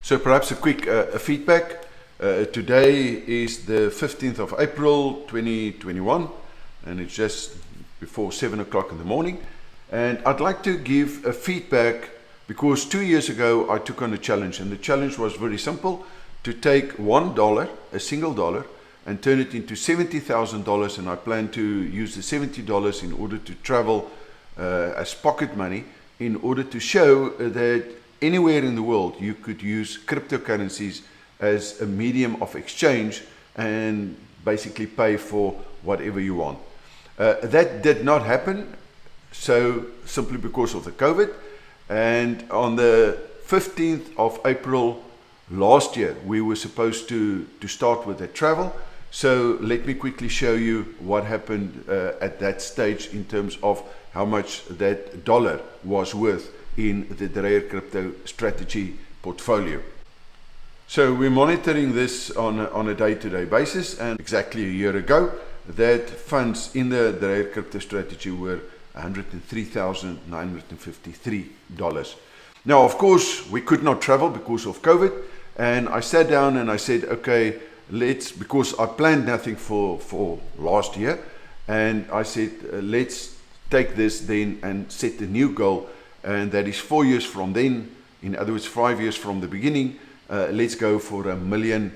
So perhaps a quick feedback. Today is the 15th of April 2021 and it's just before 7 o'clock in the morning, and I'd like to give a feedback because 2 years ago I took on a challenge, and the challenge was very simple: to take $1, a single dollar, and turn it into $70,000, and I plan to use the $70 in order to travel as pocket money, in order to show that anywhere in the world you could use cryptocurrencies as a medium of exchange and basically pay for whatever you want. That did not happen, so simply because of the COVID. And on the 15th of April last year, we were supposed to start with that travel. So let me quickly show you what happened at that stage in terms of how much that dollar was worth in the Dreyer crypto strategy portfolio. So we're monitoring this on a day-to-day basis, and exactly a year ago, that funds in the Dreyer crypto strategy were $103,953. Now, of course, we could not travel because of COVID, and I sat down and I said, okay, because I planned nothing for last year, and I said, let's take this then and set a new goal, and that is 4 years from then, in other words, 5 years from the beginning. Let's go for $1 million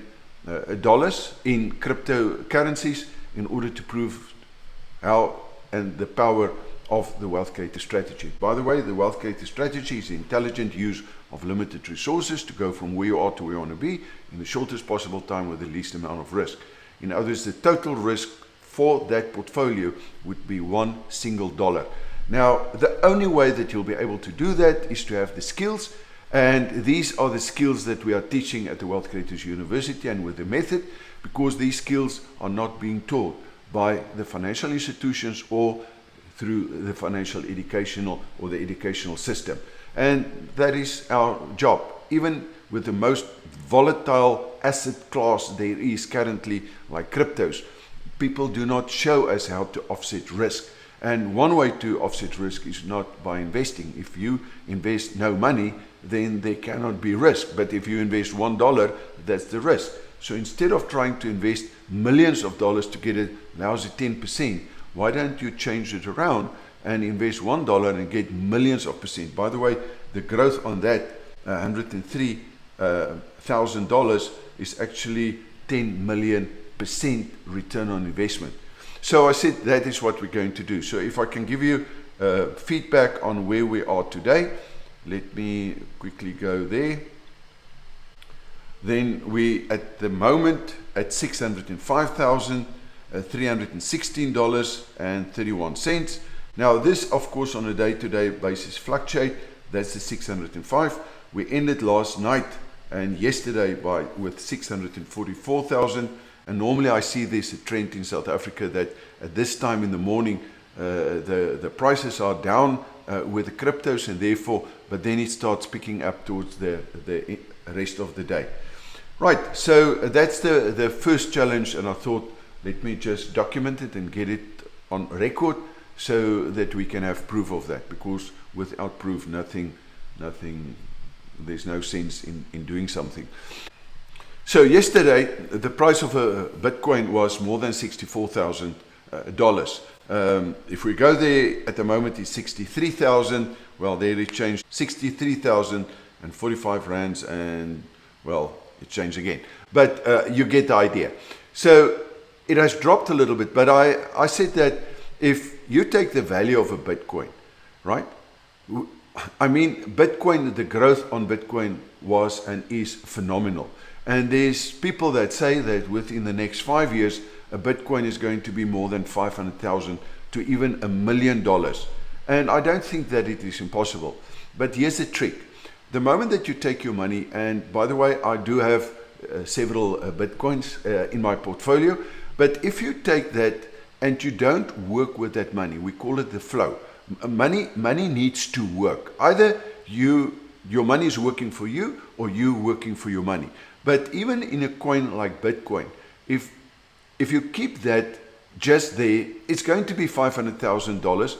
in cryptocurrencies in order to prove how and the power of the wealth creator strategy. By the way, the wealth creator strategy is the intelligent use of limited resources to go from where you are to where you want to be in the shortest possible time with the least amount of risk. In other words, the total risk for that portfolio would be $1 single dollar. Now, the only way that you'll be able to do that is to have the skills, and these are the skills that we are teaching at the Wealth Creators University and with the method, because these skills are not being taught by the financial institutions or through the financial educational or the educational system. And that is our job. Even with the most volatile asset class there is currently, like cryptos, people do not show us how to offset risk. And one way to offset risk is not by investing. If you invest no money, then there cannot be risk. But if you invest $1, that's the risk. So instead of trying to invest millions of dollars to get a lousy 10%, why don't you change it around and invest $1 and get millions of percent? By the way, the growth on that $103,000 is actually 10 million % return on investment. So I said that is what we're going to do. So if I can give you feedback on where we are today, let me quickly go there. Then we at the moment at $605,316.31. Now this, of course, on a day-to-day basis fluctuate. That's the 605. We ended last night and yesterday with 644,000. And normally I see there's a trend in South Africa that at this time in the morning the prices are down with the cryptos, and therefore, but then it starts picking up towards the rest of the day. Right, so that's the first challenge, and I thought let me just document it and get it on record so that we can have proof of that, because without proof nothing, there's no sense in doing something. So yesterday, the price of a Bitcoin was more than $64,000. If we go there, at the moment it's 63,000. Well, there it changed, 63,045 rands, and well, it changed again. But you get the idea. So it has dropped a little bit, but I said that if you take the value of a Bitcoin, right? I mean, Bitcoin, the growth on Bitcoin was and is phenomenal. And there's people that say that within the next 5 years, a Bitcoin is going to be more than 500,000 to even $1 million. And I don't think that it is impossible. But here's the trick. The moment that you take your money, and by the way, I do have several Bitcoins in my portfolio, but if you take that and you don't work with that money, we call it the flow. Money needs to work. Either your money is working for you or you working for your money. But even in a coin like Bitcoin, if you keep that just there, it's going to be $500,000,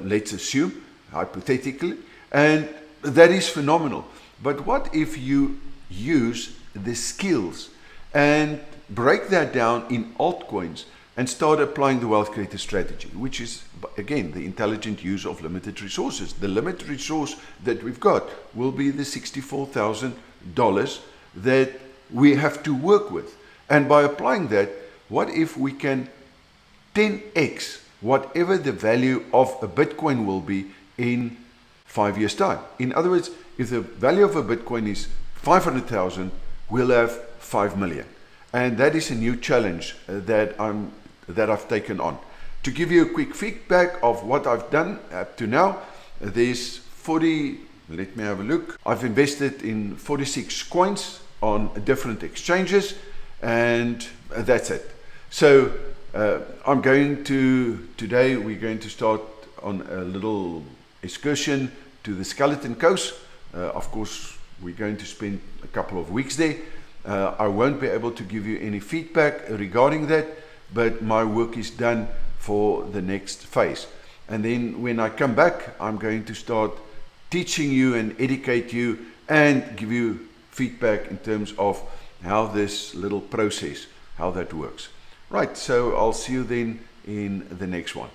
let's assume, hypothetically, and that is phenomenal. But what if you use the skills and break that down in altcoins and start applying the wealth creator strategy, which is, again, the intelligent use of limited resources. The limited resource that we've got will be the $64,000 that we have to work with. And by applying that, what if we can 10x whatever the value of a Bitcoin will be in 5 years' time? In other words, if the value of a Bitcoin is 500,000, we'll have 5 million. And that is a new challenge that I've taken on. To give you a quick feedback of what I've done up to now, there's 40, let me have a look. I've invested in 46 coins on different exchanges, and that's it. So today we're going to start on a little excursion to the Skeleton Coast. Of course, we're going to spend a couple of weeks there. I won't be able to give you any feedback regarding that, but my work is done for the next phase. And then when I come back, I'm going to start teaching you and educate you and give you feedback in terms of how this little process, how that works. Right, so I'll see you then in the next one.